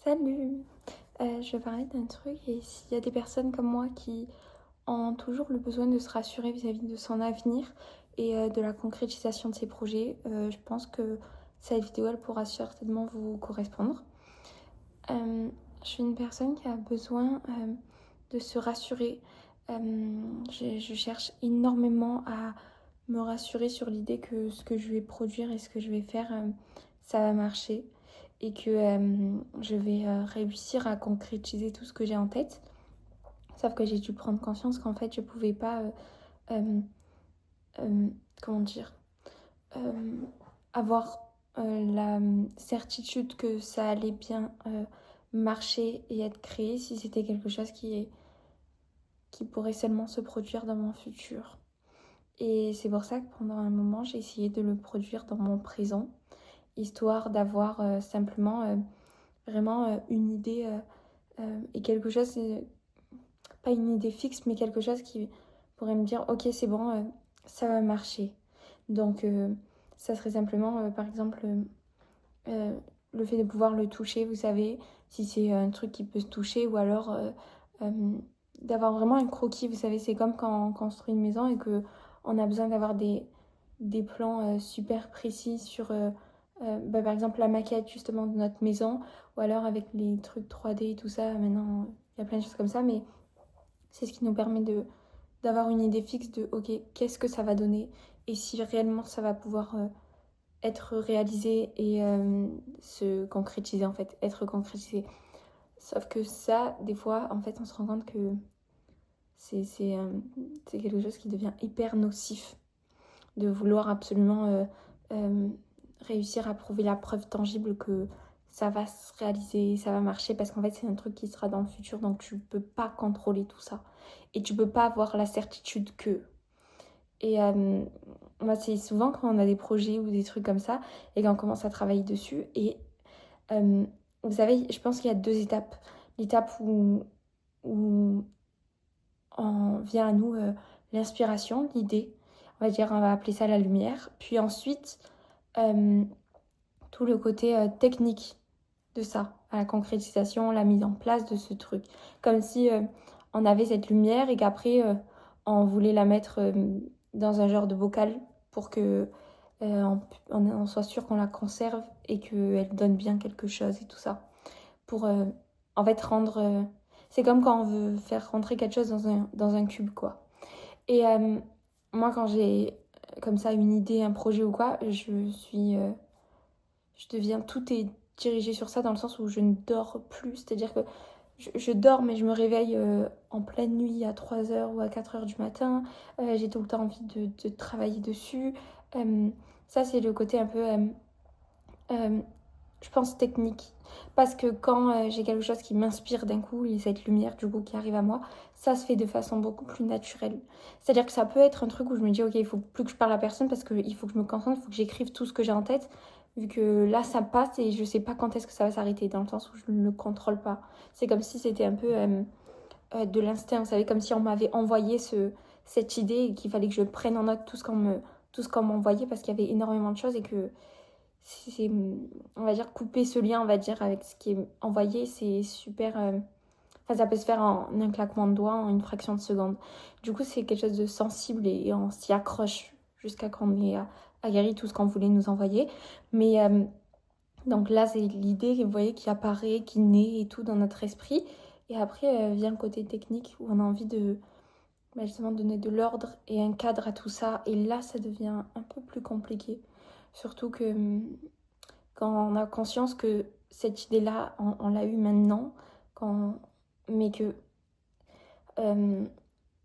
Salut! Je vais parler d'un truc et s'il y a des personnes comme moi qui ont toujours le besoin de se rassurer vis-à-vis de son avenir et de la concrétisation de ses projets, je pense que cette vidéo elle pourra certainement vous correspondre. Je suis une personne qui a besoin de se rassurer. Je cherche énormément à me rassurer sur l'idée que ce que je vais produire et ce que je vais faire, ça va marcher et que je vais réussir à concrétiser tout ce que j'ai en tête. Sauf que j'ai dû prendre conscience qu'en fait, je pouvais pas, euh, euh, comment dire, euh, avoir la certitude que ça allait bien marcher et être créé si c'était quelque chose qui pourrait seulement se produire dans mon futur. Et c'est pour ça que pendant un moment, j'ai essayé de le produire dans mon présent, histoire d'avoir simplement vraiment une idée et quelque chose, pas une idée fixe, mais quelque chose qui pourrait me dire, ok, c'est bon, ça va marcher. Donc, ça serait simplement, par exemple, le fait de pouvoir le toucher, vous savez, si c'est un truc qui peut se toucher, ou alors euh, d'avoir vraiment un croquis, vous savez, c'est comme quand on construit une maison et que on a besoin d'avoir des plans super précis sur, par exemple, la maquette justement de notre maison, ou alors avec les trucs 3D et tout ça, maintenant, il y a plein de choses comme ça, mais c'est ce qui nous permet d'avoir une idée fixe de, ok, qu'est-ce que ça va donner, et si réellement ça va pouvoir être réalisé et se concrétiser en fait, être concrétisé. Sauf que ça, des fois, en fait, on se rend compte que c'est quelque chose qui devient hyper nocif, de vouloir absolument euh, réussir à prouver la preuve tangible que ça va se réaliser, ça va marcher, parce qu'en fait, c'est un truc qui sera dans le futur, donc tu peux pas contrôler tout ça. Et tu peux pas avoir la certitude que... Et moi, c'est souvent quand on a des projets ou des trucs comme ça et qu'on commence à travailler dessus. Et euh, vous savez, je pense qu'il y a deux étapes. L'étape où on vient à nous l'inspiration, l'idée. On va dire, on va appeler ça la lumière. Puis ensuite, euh, tout le côté technique de ça, à la concrétisation, la mise en place de ce truc. Comme si on avait cette lumière et qu'après, on voulait la mettre dans un genre de bocal pour que on soit sûr qu'on la conserve et qu'elle donne bien quelque chose et tout ça. Pour en fait rendre... c'est comme quand on veut faire rentrer quelque chose dans un cube, quoi. Et moi, quand j'ai comme ça une idée, un projet ou quoi, je deviens tout est dirigé sur ça dans le sens où je ne dors plus. C'est-à-dire que je dors, mais je me réveille en pleine nuit à 3 heures ou à 4 heures du matin. J'ai tout le temps envie de travailler dessus. Euh, Ça, c'est le côté un peu, euh, je pense, technique. Parce que quand j'ai quelque chose qui m'inspire d'un coup, et cette lumière du coup qui arrive à moi, ça se fait de façon beaucoup plus naturelle. C'est-à-dire que ça peut être un truc où je me dis, ok, il faut plus que je parle à personne parce qu'il faut que je me concentre, il faut que j'écrive tout ce que j'ai en tête, vu que là ça passe et je sais pas quand est-ce que ça va s'arrêter, dans le sens où je ne le contrôle pas. C'est comme si c'était un peu de l'instinct, vous savez, comme si on m'avait envoyé cette idée et qu'il fallait que je prenne en note tout ce qu'on m'envoyait parce qu'il y avait énormément de choses et que c'est, on va dire, couper ce lien, on va dire, avec ce qui est envoyé, c'est super... Enfin, ça peut se faire en un claquement de doigts, en une fraction de seconde. Du coup, c'est quelque chose de sensible et on s'y accroche jusqu'à qu'on ait aguerri tout ce qu'on voulait nous envoyer. Mais donc là, c'est l'idée, vous voyez, qui apparaît, qui naît et tout dans notre esprit. Et après vient le côté technique où on a envie de justement donner de l'ordre et un cadre à tout ça. Et là, ça devient un peu plus compliqué. Surtout que quand on a conscience que cette idée-là, on l'a eue maintenant, mais que euh,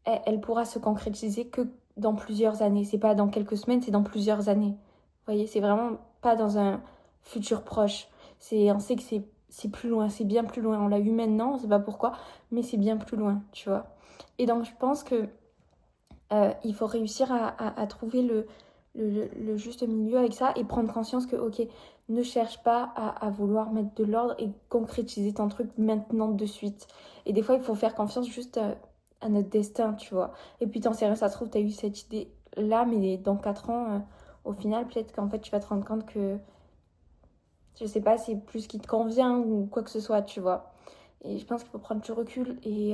elle pourra se concrétiser que dans plusieurs années. C'est pas dans quelques semaines, c'est dans plusieurs années. Vous voyez, c'est vraiment pas dans un futur proche. On sait que c'est plus loin, c'est bien plus loin. On l'a eu maintenant, on sait pas pourquoi, mais c'est bien plus loin, tu vois. Et donc je pense que il faut réussir à trouver le juste milieu avec ça et prendre conscience que, ok, ne cherche pas à vouloir mettre de l'ordre et concrétiser ton truc maintenant de suite. Et des fois, il faut faire confiance juste à notre destin, tu vois. Et puis, t'en sais rien, ça se trouve, t'as eu cette idée là, mais dans 4 ans, au final, peut-être qu'en fait, tu vas te rendre compte que Je sais pas, c'est plus ce qui te convient ou quoi que ce soit, tu vois. Et je pense qu'il faut prendre du recul et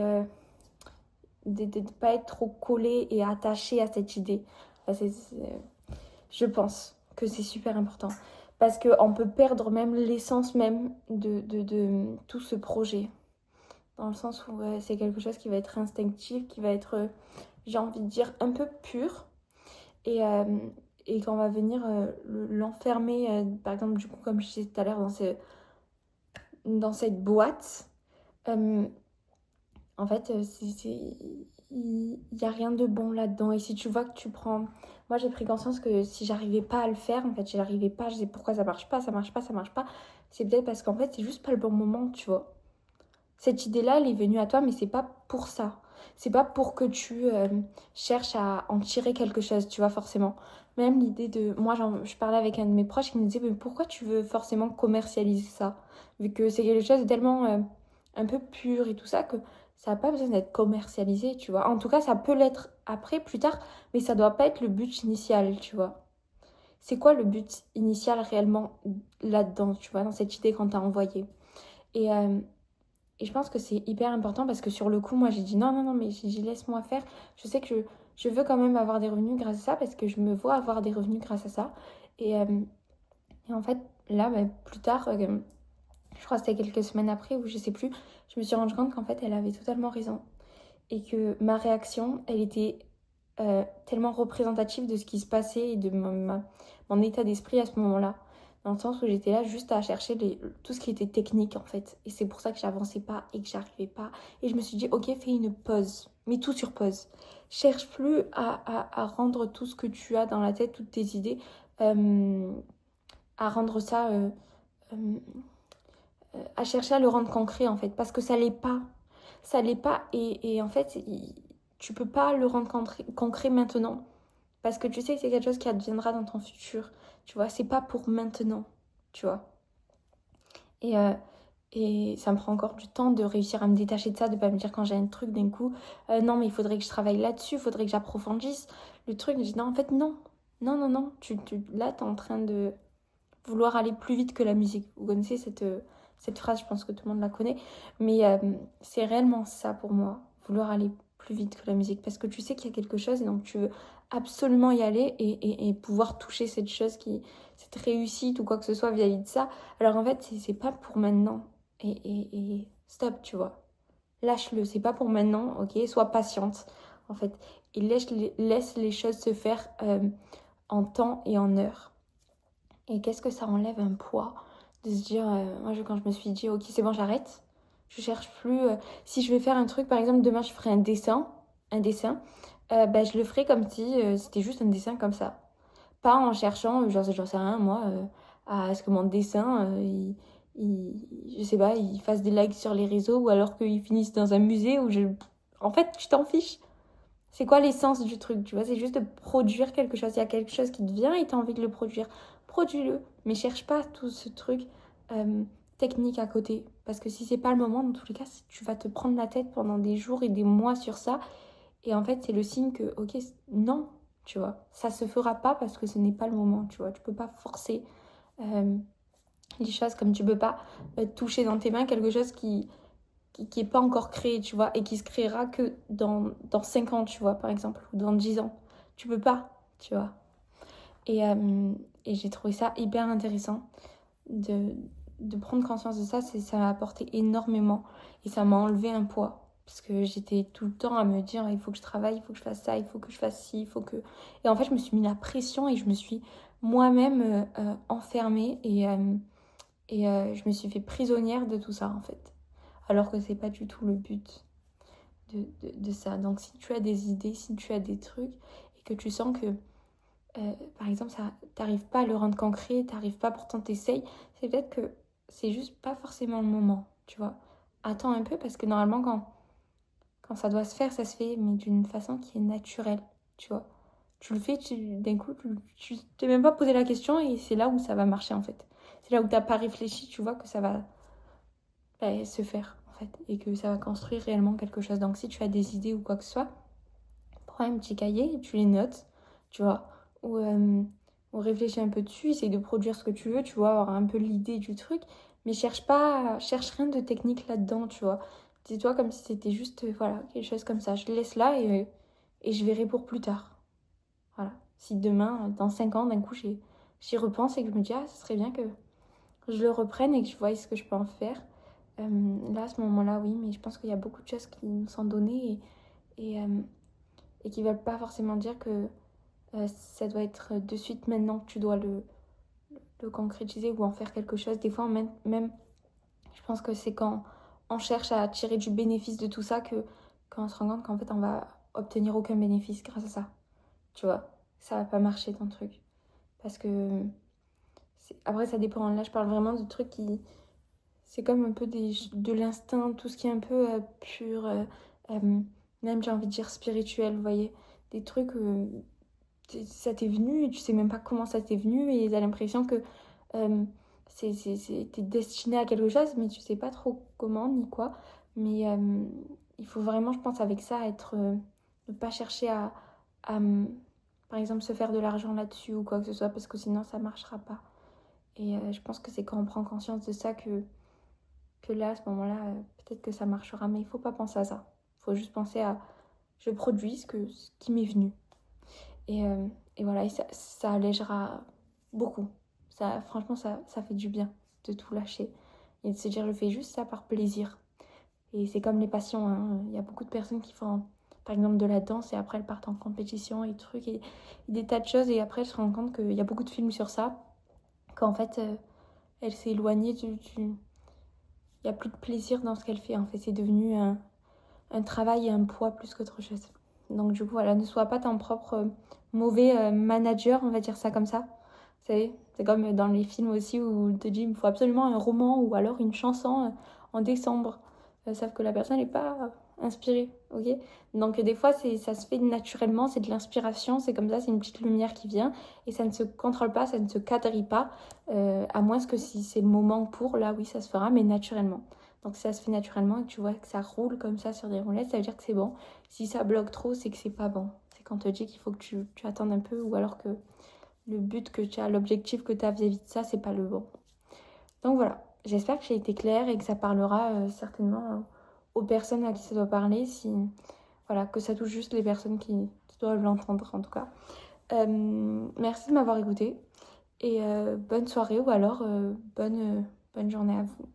de ne pas être trop collé et attaché à cette idée. Enfin, je pense que c'est super important. Parce qu'on peut perdre même l'essence même de tout ce projet. Dans le sens où c'est quelque chose qui va être instinctif, qui va être, j'ai envie de dire, un peu pur. Et, euh, et qu'on va venir l'enfermer, par exemple, du coup, comme je disais tout à l'heure, dans cette boîte. Euh, En fait, il n'y a rien de bon là-dedans. Et si tu vois que tu prends... Moi, j'ai pris conscience que si j'arrivais pas à le faire, en fait, je n'arrivais pas. Je disais pourquoi ça marche pas, ça marche pas, ça marche pas. C'est peut-être parce qu'en fait, c'est juste pas le bon moment, tu vois. Cette idée-là, elle est venue à toi, mais c'est pas pour ça. C'est pas pour que tu cherches à en tirer quelque chose, tu vois, forcément. Même l'idée de... Moi, je parlais avec un de mes proches qui me disait, mais pourquoi tu veux forcément commercialiser ça? Vu que c'est quelque chose de tellement un peu pur et tout ça, que ça n'a pas besoin d'être commercialisé, tu vois. En tout cas, ça peut l'être après, plus tard, mais ça doit pas être le but initial, tu vois. C'est quoi le but initial réellement là-dedans, tu vois, dans cette idée qu'on t'a envoyée? Et, euh, et je pense que c'est hyper important parce que sur le coup, moi, j'ai dit non, non, non, mais j'ai dit laisse-moi faire. Je sais que je veux quand même avoir des revenus grâce à ça parce que je me vois avoir des revenus grâce à ça. Et, euh, et en fait, là, bah, plus tard, je crois que c'était quelques semaines après ou je sais plus, je me suis rendu compte qu'en fait, elle avait totalement raison. Et que ma réaction, elle était tellement représentative de ce qui se passait et de mon état d'esprit à ce moment-là. Dans le sens où j'étais là juste à chercher tout ce qui était technique en fait. Et c'est pour ça que j'avançais pas et que j'arrivais pas. Et je me suis dit, ok, fais une pause. Mets tout sur pause. Cherche plus à rendre tout ce que tu as dans la tête, toutes tes idées, euh, à rendre ça, à chercher à le rendre concret en fait. Parce que ça l'est pas. Ça l'est pas. Et en fait, tu peux pas le rendre concret maintenant. Parce que tu sais que c'est quelque chose qui adviendra dans ton futur. Tu vois, c'est pas pour maintenant. Tu vois. Et, euh, et ça me prend encore du temps de réussir à me détacher de ça, de pas me dire quand j'ai un truc d'un coup, non, mais il faudrait que je travaille là-dessus, il faudrait que j'approfondisse le truc. Je dis non, en fait, non. Non, non, non. Là, t'es en train de vouloir aller plus vite que la musique. Vous connaissez cette phrase, je pense que tout le monde la connaît. Mais c'est réellement ça pour moi, vouloir aller plus vite que la musique. Parce que tu sais qu'il y a quelque chose et donc tu veux absolument y aller et pouvoir toucher cette réussite ou quoi que ce soit vis-à-vis de ça. Alors en fait, c'est pas pour maintenant. Et stop, tu vois. Lâche-le, c'est pas pour maintenant, ok? Sois patiente, en fait. Et laisse les choses se faire en temps et en heure. Et qu'est-ce que ça enlève un poids de se dire, moi quand je me suis dit, ok c'est bon j'arrête, je cherche plus, si je vais faire un truc, par exemple demain je ferai un dessin, bah, je le ferai comme si c'était juste un dessin comme ça. Pas en cherchant, j'en sais rien moi, à ce que mon dessin, je sais pas, il fasse des likes sur les réseaux ou alors qu'il finisse dans un musée où je... En fait, tu t'en fiches. C'est quoi l'essence du truc, tu vois? C'est juste de produire quelque chose. Il y a quelque chose qui te vient et tu as envie de le produire. Produis-le, mais cherche pas tout ce truc euh, technique à côté. Parce que si c'est pas le moment, dans tous les cas, tu vas te prendre la tête pendant des jours et des mois sur ça. Et en fait, c'est le signe que, ok, non, tu vois. Ça se fera pas parce que ce n'est pas le moment, tu vois. Tu peux pas forcer euh, les choses comme tu peux pas toucher dans tes mains quelque chose qui est pas encore créé, tu vois, et qui se créera que dans 5 ans, tu vois, par exemple, ou dans 10 ans. Tu peux pas, tu vois. Et j'ai trouvé ça hyper intéressant de, de prendre conscience de ça. Ça m'a apporté énormément et ça m'a enlevé un poids. Parce que j'étais tout le temps à me dire, il faut que je travaille, il faut que je fasse ça, il faut que je fasse ci, il faut que... Et en fait, je me suis mis la pression et je me suis moi-même enfermée et je me suis fait prisonnière de tout ça, en fait. Alors que c'est pas du tout le but de ça. Donc si tu as des idées, si tu as des trucs et que tu sens que, par exemple, ça, t'arrives pas à le rendre concret, t'arrives pas, pourtant t'essayes, c'est peut-être que c'est juste pas forcément le moment, tu vois. Attends un peu parce que normalement quand ça doit se faire, ça se fait, mais d'une façon qui est naturelle, tu vois. Tu le fais, d'un coup, tu t'es même pas posé la question et c'est là où ça va marcher en fait. C'est là où t'as pas réfléchi, tu vois, que ça va se faire en fait et que ça va construire réellement quelque chose. Donc si tu as des idées ou quoi que ce soit, prends un petit cahier et tu les notes, tu vois. Ou on réfléchit un peu dessus, essaye de produire ce que tu veux, tu vois, avoir un peu l'idée du truc, mais cherche rien de technique là-dedans, tu vois. Dis-toi comme si c'était juste, voilà, quelque chose comme ça. Je le laisse là et je verrai pour plus tard. Voilà. Si demain, dans 5 ans, d'un coup, j'y repense et que je me dis, ah, ce serait bien que je le reprenne et que je voie ce que je peux en faire. Là, à ce moment-là, oui, mais je pense qu'il y a beaucoup de choses qui nous sont données et qui ne veulent pas forcément dire que ça doit être de suite maintenant que tu dois le concrétiser ou en faire quelque chose. Des fois, même je pense que c'est quand on cherche à tirer du bénéfice de tout ça que quand on se rend compte qu'en fait, on va obtenir aucun bénéfice grâce à ça. Tu vois, ça va pas marcher ton truc. Parce que après, ça dépend. Là, je parle vraiment de trucs qui. C'est comme un peu de l'instinct, tout ce qui est un peu pur, euh, même j'ai envie de dire spirituel, vous voyez. Des trucs, ça t'est venu et tu sais même pas comment ça t'est venu et t'as l'impression que euh, t'es destiné à quelque chose, mais tu sais pas trop comment ni quoi. Mais il faut vraiment, je pense, avec ça, ne pas chercher à, par exemple, se faire de l'argent là-dessus ou quoi que ce soit, parce que sinon ça marchera pas. Et je pense que c'est quand on prend conscience de ça que là, à ce moment-là, peut-être que ça marchera, mais il faut pas penser à ça. Il faut juste penser à je produis ce qui m'est venu. Et, euh, et voilà, et ça allégera beaucoup. Ça, franchement, ça fait du bien de tout lâcher et de se dire je fais juste ça par plaisir. Et c'est comme les passions, hein. Il y a beaucoup de personnes qui font par exemple de la danse et après elles partent en compétition et trucs et des tas de choses et après elles se rendent compte qu'il y a beaucoup de films sur ça, qu'en fait elle s'est éloignée du. Il n'y a plus de plaisir dans ce qu'elle fait en fait, c'est devenu un travail et un poids plus qu'autre chose. Donc du coup, voilà, ne sois pas ton propre mauvais manager, on va dire ça comme ça. Vous savez, c'est comme dans les films aussi où on te dit il me faut absolument un roman ou alors une chanson en décembre. Sauf que la personne n'est pas inspirée, ok. Donc des fois, ça se fait naturellement, c'est de l'inspiration, c'est comme ça, c'est une petite lumière qui vient et ça ne se contrôle pas, ça ne se quadrille pas, à moins que si c'est le moment pour, là oui, ça se fera, mais naturellement. Donc si ça se fait naturellement et que tu vois que ça roule comme ça sur des roulettes, ça veut dire que c'est bon. Si ça bloque trop, c'est que c'est pas bon. C'est quand on te dit qu'il faut que tu attendes un peu ou alors que le but que tu as, l'objectif que tu as vis-à-vis de ça, c'est pas le bon. Donc voilà, j'espère que j'ai été claire et que ça parlera certainement aux personnes à qui ça doit parler, si voilà, que ça touche juste les personnes qui doivent l'entendre en tout cas. Merci de m'avoir écouté et bonne soirée ou alors bonne journée à vous.